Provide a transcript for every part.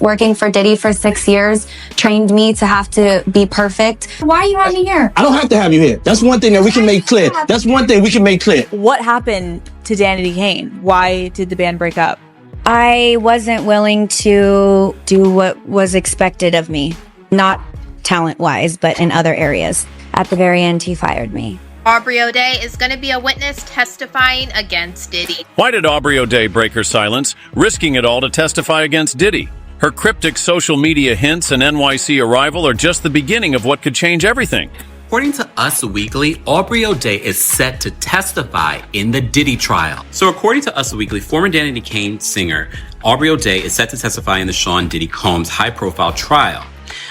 working for Diddy for 6 years trained me to have to be perfect. Why are you having me here? I don't have to have you here. That's one thing that we can make clear. That's one thing we can make clear. What happened to Danity Kane? Why did the band break up? I wasn't willing to do what was expected of me, not talent-wise, but in other areas. At the very end, he fired me. Aubrey O'Day is going to be a witness testifying against Diddy. Why did Aubrey O'Day break her silence, risking it all to testify against Diddy? Her cryptic social media hints and NYC arrival are just the beginning of what could change everything. According to Us Weekly, Aubrey O'Day is set to testify in the Diddy trial. So according to Us Weekly, former Danity Kane singer Aubrey O'Day is set to testify in the Sean Diddy Combs high-profile trial.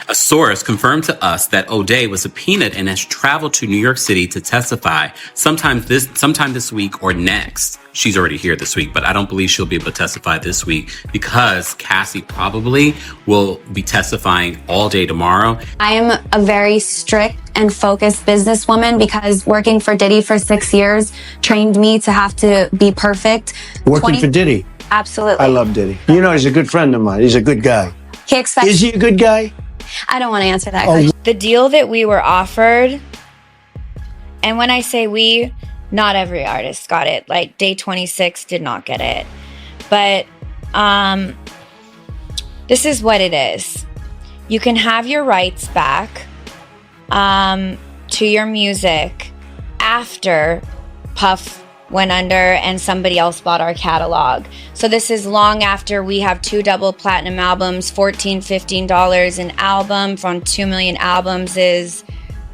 A source confirmed to us that O'Day was subpoenaed and has traveled to New York City to testify sometime this week or next. She's already here this week, but I don't believe she'll be able to testify this week because Cassie probably will be testifying all day tomorrow. I am a very strict and focused businesswoman because working for Diddy for 6 years trained me to have to be perfect. Working for Diddy. Absolutely. I love Diddy. You know, he's a good friend of mine. He's a good guy. He expects. Is he a good guy? I don't want to answer that question. The deal that we were offered, and when I say we, not every artist got it. Like Day 26 did not get it. But this is what it is. You can have your rights back to your music after Puff went under and somebody else bought our catalog. So this is long after we have 2 double platinum albums, $14, $15 an album from 2 million albums is,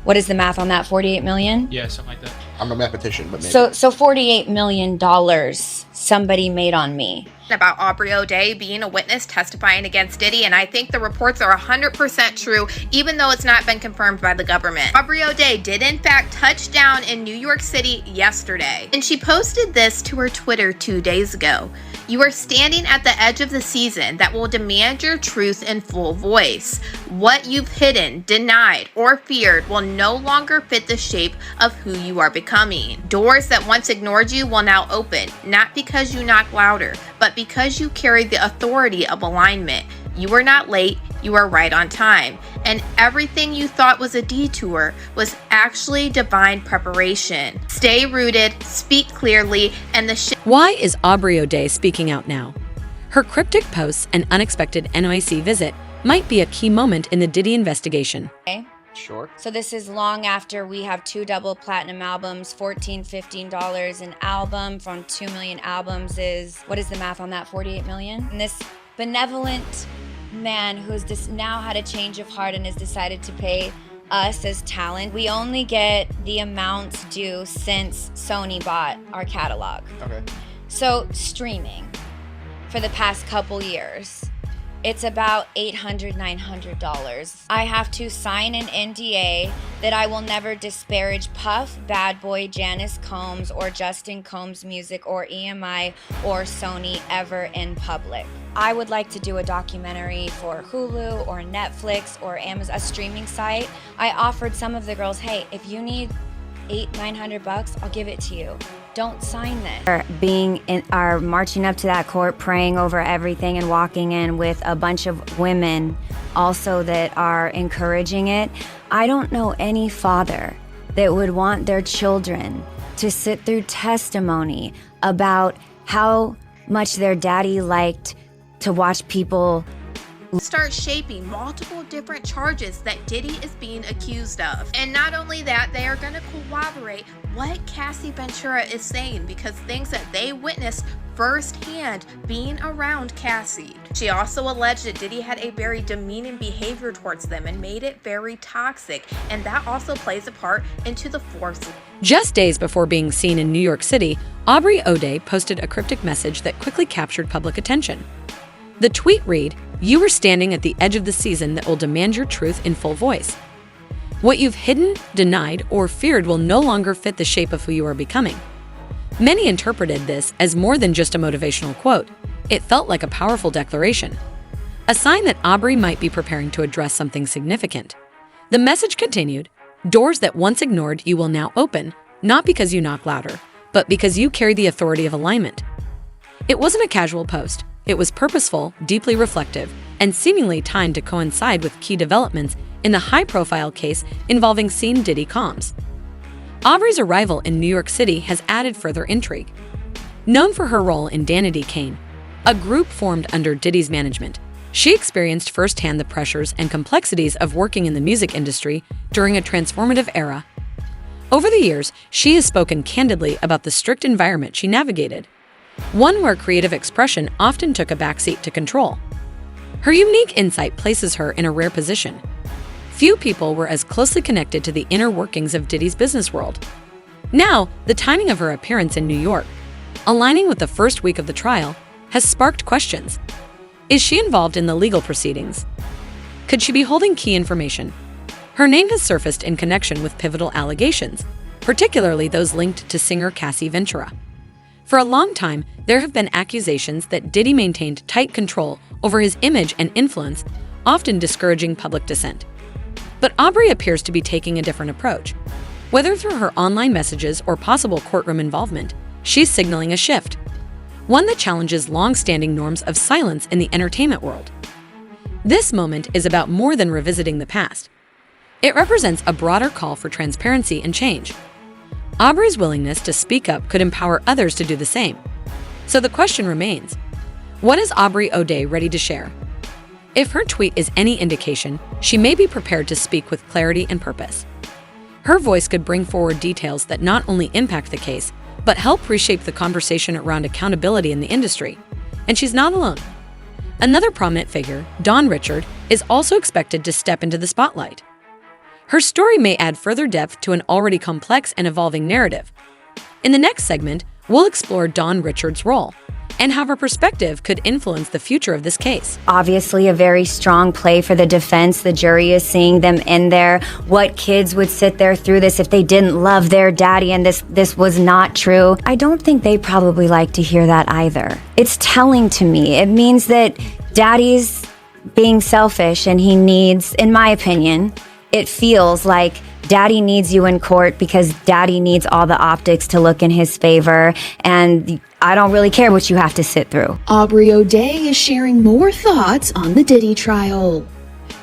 what is the math on that, 48 million? Yeah, something like that. I'm a mathematician, but maybe. So $48 million somebody made on me. About Aubrey O'Day being a witness testifying against Diddy, and I think the reports are 100% true, even though it's not been confirmed by the government. Aubrey O'Day did in fact touch down in New York City yesterday, and she posted this to her Twitter 2 days ago. You are standing at the edge of the season that will demand your truth in full voice. What you've hidden, denied, or feared will no longer fit the shape of who you are becoming. Doors that once ignored you will now open, not because you knock louder, but because you carry the authority of alignment. You are not late, you are right on time. And everything you thought was a detour was actually divine preparation. Stay rooted, speak clearly, and Why is Aubrey O'Day speaking out now? Her cryptic posts and unexpected NYC visit might be a key moment in the Diddy investigation. Okay. Sure. So this is long after we have 2 double platinum albums, $14, $15 an album from 2 million albums is, what is the math on that, 48 million? And this benevolent man who's now had a change of heart and has decided to pay us as talent. We only get the amounts due since Sony bought our catalog. Okay. So streaming for the past couple years, it's about $800, $900. I have to sign an NDA that I will never disparage Puff, Bad Boy, Janice Combs, or Justin Combs' music, or EMI, or Sony ever in public. I would like to do a documentary for Hulu or Netflix or Amazon, a streaming site. I offered some of the girls, hey, if you need $800-900, I'll give it to you. Don't sign this. Marching up to that court, praying over everything and walking in with a bunch of women also that are encouraging it. I don't know any father that would want their children to sit through testimony about how much their daddy liked to watch people start shaping multiple different charges that Diddy is being accused of. And not only that, they are going to corroborate what Cassie Ventura is saying because things that they witnessed firsthand being around Cassie. She also alleged that Diddy had a very demeaning behavior towards them and made it very toxic, and that also plays a part into the force. Just days before being seen in New York City, Aubrey O'Day posted a cryptic message that quickly captured public attention. The tweet read, "You are standing at the edge of the season that will demand your truth in full voice. What you've hidden, denied, or feared will no longer fit the shape of who you are becoming." Many interpreted this as more than just a motivational quote. It felt like a powerful declaration, a sign that Aubrey might be preparing to address something significant. The message continued, "Doors that once ignored you will now open, not because you knock louder, but because you carry the authority of alignment." It wasn't a casual post. It was purposeful, deeply reflective, and seemingly timed to coincide with key developments in the high-profile case involving scene Diddy Combs. Aubrey's arrival in New York City has added further intrigue. Known for her role in Danity Kane, a group formed under Diddy's management, she experienced firsthand the pressures and complexities of working in the music industry during a transformative era. Over the years, she has spoken candidly about the strict environment she navigated, one where creative expression often took a backseat to control. Her unique insight places her in a rare position. Few people were as closely connected to the inner workings of Diddy's business world. Now, the timing of her appearance in New York, aligning with the first week of the trial, has sparked questions. Is she involved in the legal proceedings? Could she be holding key information? Her name has surfaced in connection with pivotal allegations, particularly those linked to singer Cassie Ventura. For a long time, there have been accusations that Diddy maintained tight control over his image and influence, often discouraging public dissent. But Aubrey appears to be taking a different approach. Whether through her online messages or possible courtroom involvement, she's signaling a shift, one that challenges long-standing norms of silence in the entertainment world. This moment is about more than revisiting the past. It represents a broader call for transparency and change. Aubrey's willingness to speak up could empower others to do the same. So the question remains, what is Aubrey O'Day ready to share? If her tweet is any indication, she may be prepared to speak with clarity and purpose. Her voice could bring forward details that not only impact the case, but help reshape the conversation around accountability in the industry. And she's not alone. Another prominent figure, Dawn Richard, is also expected to step into the spotlight. Her story may add further depth to an already complex and evolving narrative. In the next segment, we'll explore Dawn Richard's role and how her perspective could influence the future of this case. Obviously, a very strong play for the defense. The jury is seeing them in there. What kids would sit there through this if they didn't love their daddy and this was not true? I don't think they probably like to hear that either. It's telling to me. It means that daddy's being selfish and he needs, in my opinion, it feels like daddy needs you in court because daddy needs all the optics to look in his favor, and I don't really care what you have to sit through. Aubrey O'Day is sharing more thoughts on the Diddy trial.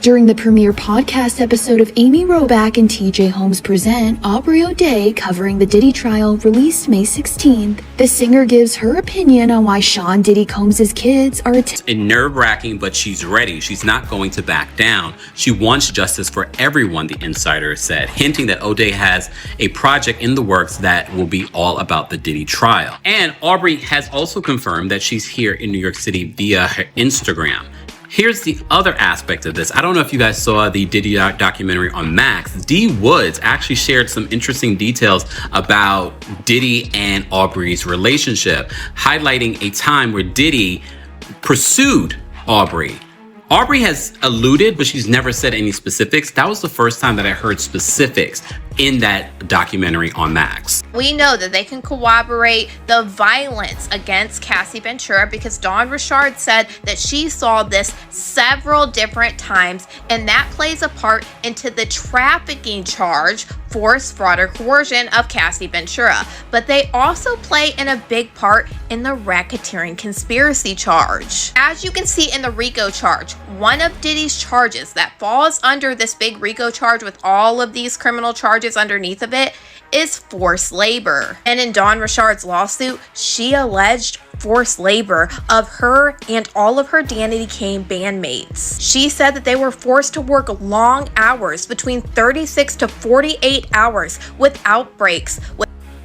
During the premiere podcast episode of Amy Robach and TJ Holmes Present, Aubrey O'Day, covering the Diddy trial, released May 16th. The singer gives her opinion on why Sean Diddy Combs' kids are It's nerve-wracking, but she's ready. She's not going to back down. She wants justice for everyone, the insider said, hinting that O'Day has a project in the works that will be all about the Diddy trial. And Aubrey has also confirmed that she's here in New York City via her Instagram. Here's the other aspect of this. I don't know if you guys saw the Diddy documentary on Max. D Woods actually shared some interesting details about Diddy and Aubrey's relationship, highlighting a time where Diddy pursued Aubrey. Aubrey has alluded, but she's never said any specifics. That was the first time that I heard specifics in that documentary on Max. We know that they can corroborate the violence against Cassie Ventura because Dawn Richard said that she saw this several different times, and that plays a part into the trafficking charge, force, fraud, or coercion of Cassie Ventura. But they also play in a big part in the racketeering conspiracy charge. As you can see in the RICO charge, one of Diddy's charges that falls under this big RICO charge with all of these criminal charges underneath of it is forced labor. And in Dawn Richard's lawsuit, she alleged forced labor of her and all of her Danity Kane bandmates. She said that they were forced to work long hours, between 36 to 48 hours, without breaks.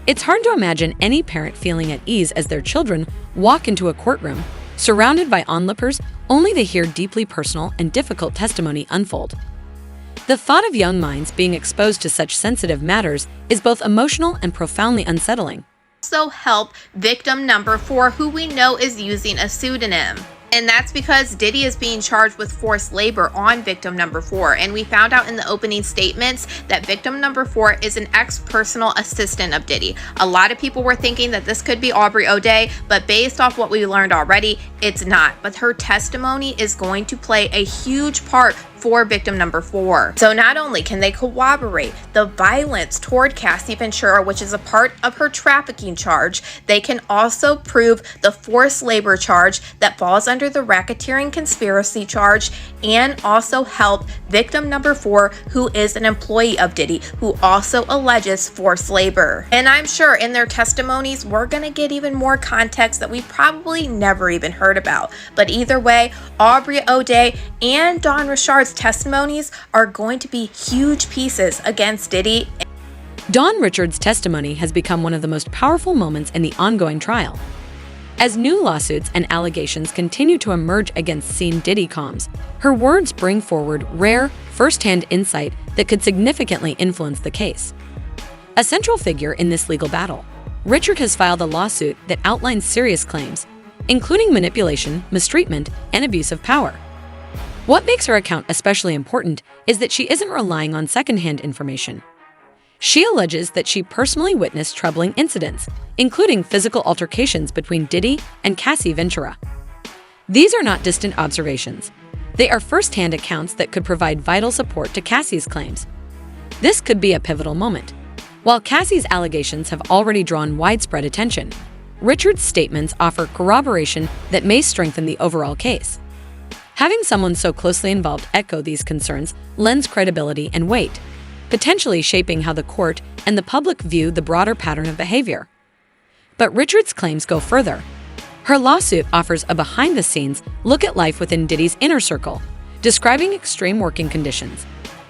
It's hard to imagine any parent feeling at ease as their children walk into a courtroom, surrounded by onlookers, only to hear deeply personal and difficult testimony unfold. The thought of young minds being exposed to such sensitive matters is both emotional and profoundly unsettling. Also help victim number 4, who we know is using a pseudonym. And that's because Diddy is being charged with forced labor on victim number 4. And we found out in the opening statements that victim number 4 is an ex-personal assistant of Diddy. A lot of people were thinking that this could be Aubrey O'Day, but based off what we learned already, it's not. But her testimony is going to play a huge part for victim number 4. So not only can they corroborate the violence toward Cassie Ventura, which is a part of her trafficking charge, they can also prove the forced labor charge that falls under the racketeering conspiracy charge, and also help victim number 4, who is an employee of Diddy, who also alleges forced labor. And I'm sure in their testimonies, we're gonna get even more context that we probably never even heard about. But either way, Aubrey O'Day and Dawn Richard's testimonies are going to be huge pieces against Diddy. Dawn Richard's testimony has become one of the most powerful moments in the ongoing trial. As new lawsuits and allegations continue to emerge against scene Diddy comms, her words bring forward rare, first-hand insight that could significantly influence the case. A central figure in this legal battle, Richard has filed a lawsuit that outlines serious claims, including manipulation, mistreatment, and abuse of power. What makes her account especially important is that she isn't relying on secondhand information. She alleges that she personally witnessed troubling incidents, including physical altercations between Diddy and Cassie Ventura. These are not distant observations. They are first-hand accounts that could provide vital support to Cassie's claims. This could be a pivotal moment. While Cassie's allegations have already drawn widespread attention, Richard's statements offer corroboration that may strengthen the overall case. Having someone so closely involved echo these concerns lends credibility and weight, potentially shaping how the court and the public view the broader pattern of behavior. But Richard's claims go further. Her lawsuit offers a behind-the-scenes look at life within Diddy's inner circle, describing extreme working conditions,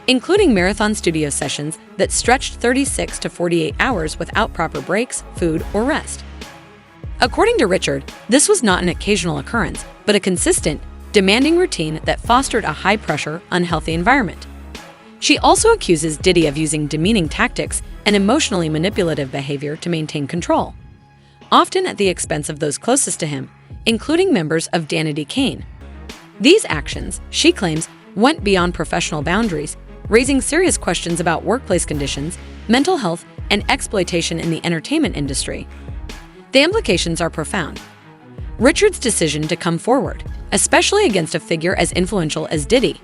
including marathon studio sessions that stretched 36 to 48 hours without proper breaks, food, or rest. According to Richard, this was not an occasional occurrence, but a consistent, demanding routine that fostered a high-pressure, unhealthy environment. She also accuses Diddy of using demeaning tactics and emotionally manipulative behavior to maintain control, often at the expense of those closest to him, including members of Danity Kane. These actions, she claims, went beyond professional boundaries, raising serious questions about workplace conditions, mental health, and exploitation in the entertainment industry. The implications are profound. Richard's decision to come forward, especially against a figure as influential as Diddy,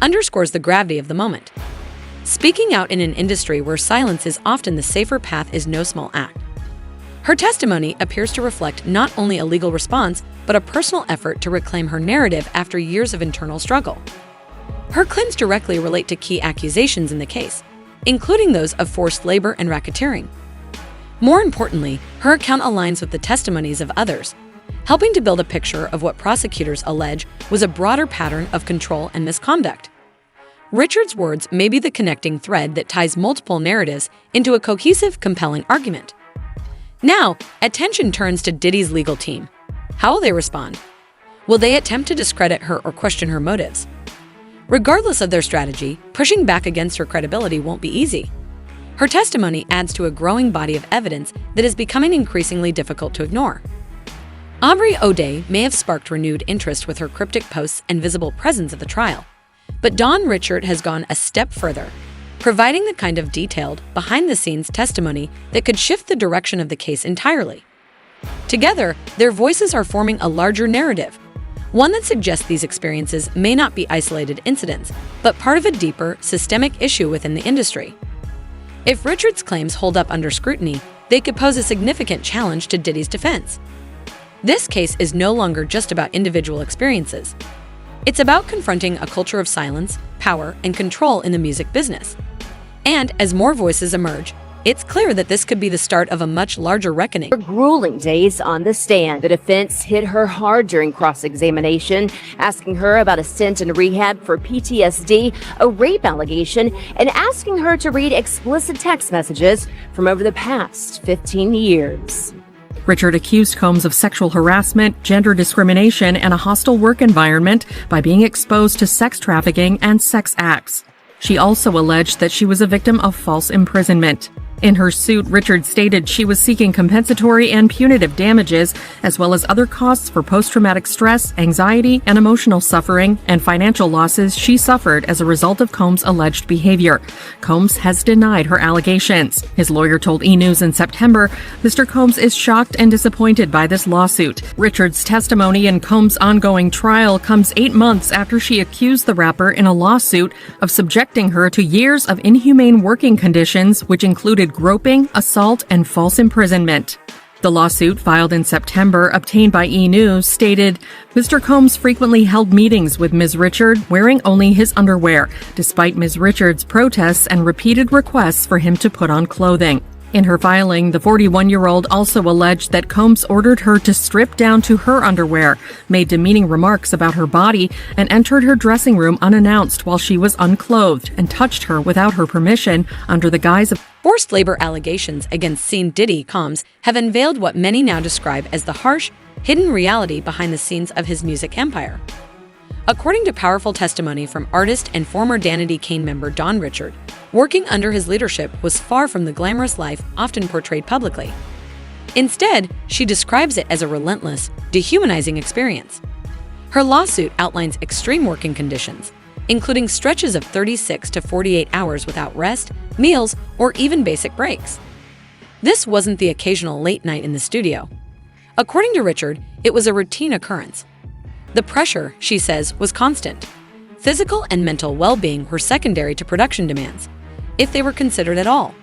underscores the gravity of the moment. Speaking out in an industry where silence is often the safer path is no small act. Her testimony appears to reflect not only a legal response, but a personal effort to reclaim her narrative after years of internal struggle. Her claims directly relate to key accusations in the case, including those of forced labor and racketeering. More importantly, her account aligns with the testimonies of others, helping to build a picture of what prosecutors allege was a broader pattern of control and misconduct. Richard's words may be the connecting thread that ties multiple narratives into a cohesive, compelling argument. Now, attention turns to Diddy's legal team. How will they respond? Will they attempt to discredit her or question her motives? Regardless of their strategy, pushing back against her credibility won't be easy. Her testimony adds to a growing body of evidence that is becoming increasingly difficult to ignore. Aubrey O'Day may have sparked renewed interest with her cryptic posts and visible presence at the trial, but Dawn Richard has gone a step further, providing the kind of detailed, behind-the-scenes testimony that could shift the direction of the case entirely. Together, their voices are forming a larger narrative, one that suggests these experiences may not be isolated incidents, but part of a deeper, systemic issue within the industry. If Richard's claims hold up under scrutiny, they could pose a significant challenge to Diddy's defense. This case is no longer just about individual experiences. It's about confronting a culture of silence, power, and control in the music business. And as more voices emerge, it's clear that this could be the start of a much larger reckoning. Grueling days on the stand. The defense hit her hard during cross-examination, asking her about a stint in rehab for PTSD, a rape allegation, and asking her to read explicit text messages from over the past 15 years. Richard accused Combs of sexual harassment, gender discrimination, and a hostile work environment by being exposed to sex trafficking and sex acts. She also alleged that she was a victim of false imprisonment. In her suit, Richards stated she was seeking compensatory and punitive damages, as well as other costs for post-traumatic stress, anxiety, and emotional suffering, and financial losses she suffered as a result of Combs' alleged behavior. Combs has denied her allegations. His lawyer told E! News in September, Mr. Combs is shocked and disappointed by this lawsuit. Richards' testimony in Combs' ongoing trial comes 8 months after she accused the rapper in a lawsuit of subjecting her to years of inhumane working conditions, which included groping, assault, and false imprisonment. The lawsuit, filed in September, obtained by E! News, stated, Mr. Combs frequently held meetings with Ms. Richard wearing only his underwear, despite Ms. Richards' protests and repeated requests for him to put on clothing. In her filing, the 41-year-old also alleged that Combs ordered her to strip down to her underwear, made demeaning remarks about her body, and entered her dressing room unannounced while she was unclothed, and touched her without her permission under the guise of Forced labor allegations against scene Diddy Combs have unveiled what many now describe as the harsh, hidden reality behind the scenes of his music empire. According to powerful testimony from artist and former Danity Kane member Don Richard, working under his leadership was far from the glamorous life often portrayed publicly. Instead, she describes it as a relentless, dehumanizing experience. Her lawsuit outlines extreme working conditions, including stretches of 36 to 48 hours without rest, meals, or even basic breaks. This wasn't the occasional late night in the studio. According to Richard, it was a routine occurrence. The pressure, she says, was constant. Physical and mental well-being were secondary to production demands, if they were considered at all.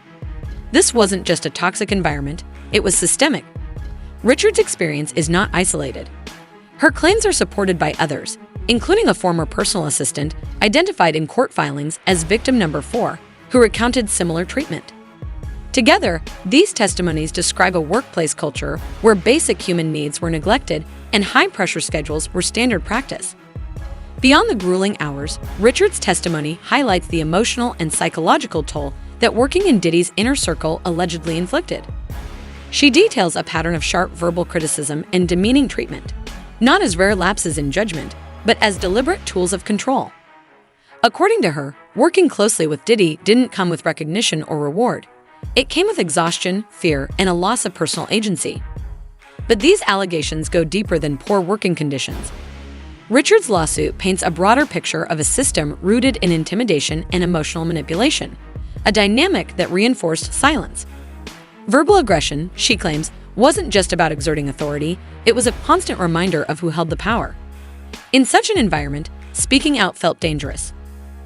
This wasn't just a toxic environment, it was systemic. Richard's experience is not isolated. Her claims are supported by others, including a former personal assistant identified in court filings as victim number 4, who recounted similar treatment. Together, these testimonies describe a workplace culture where basic human needs were neglected and high-pressure schedules were standard practice. Beyond the grueling hours, Richard's testimony highlights the emotional and psychological toll that working in Diddy's inner circle allegedly inflicted. She details a pattern of sharp verbal criticism and demeaning treatment, not as rare lapses in judgment, but as deliberate tools of control. According to her, working closely with Diddy didn't come with recognition or reward. It came with exhaustion, fear, and a loss of personal agency. But these allegations go deeper than poor working conditions. Richard's lawsuit paints a broader picture of a system rooted in intimidation and emotional manipulation, a dynamic that reinforced silence. Verbal aggression, she claims, wasn't just about exerting authority, it was a constant reminder of who held the power. In such an environment, speaking out felt dangerous.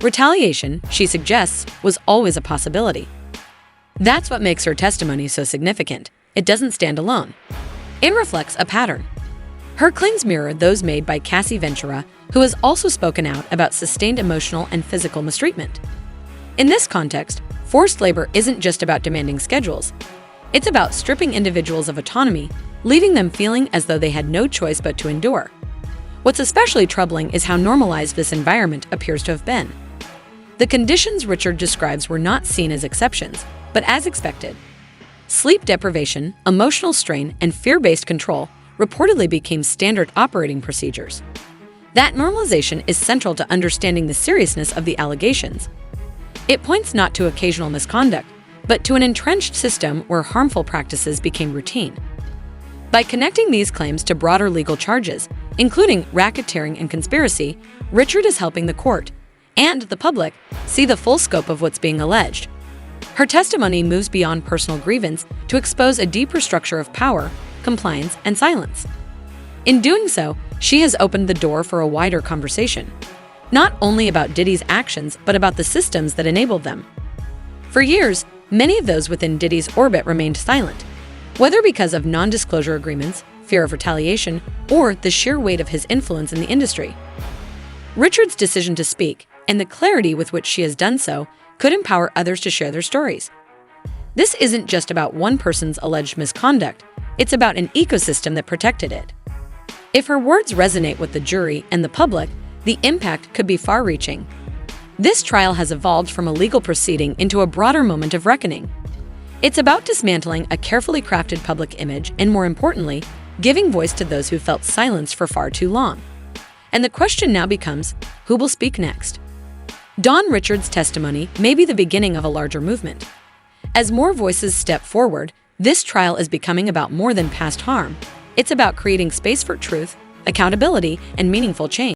Retaliation, she suggests, was always a possibility. That's what makes her testimony so significant. It doesn't stand alone. It reflects a pattern. Her claims mirror those made by Cassie Ventura, who has also spoken out about sustained emotional and physical mistreatment. In this context, forced labor isn't just about demanding schedules. It's about stripping individuals of autonomy, leaving them feeling as though they had no choice but to endure. What's especially troubling is how normalized this environment appears to have been. The conditions Richard describes were not seen as exceptions, but as expected. Sleep deprivation, emotional strain, and fear-based control reportedly became standard operating procedures. That normalization is central to understanding the seriousness of the allegations. It points not to occasional misconduct, but to an entrenched system where harmful practices became routine. By connecting these claims to broader legal charges, including racketeering and conspiracy, Richard is helping the court and the public see the full scope of what's being alleged. Her testimony moves beyond personal grievance to expose a deeper structure of power, compliance, and silence. In doing so, she has opened the door for a wider conversation, not only about Diddy's actions, but about the systems that enabled them. For years, many of those within Diddy's orbit remained silent, whether because of non-disclosure agreements, fear of retaliation, or the sheer weight of his influence in the industry. Richard's decision to speak, and the clarity with which she has done so, could empower others to share their stories. This isn't just about one person's alleged misconduct, it's about an ecosystem that protected it. If her words resonate with the jury and the public, the impact could be far-reaching. This trial has evolved from a legal proceeding into a broader moment of reckoning. It's about dismantling a carefully crafted public image and, more importantly, giving voice to those who felt silenced for far too long. And the question now becomes, who will speak next? Don Richard's testimony may be the beginning of a larger movement. As more voices step forward, this trial is becoming about more than past harm. It's about creating space for truth, accountability, and meaningful change.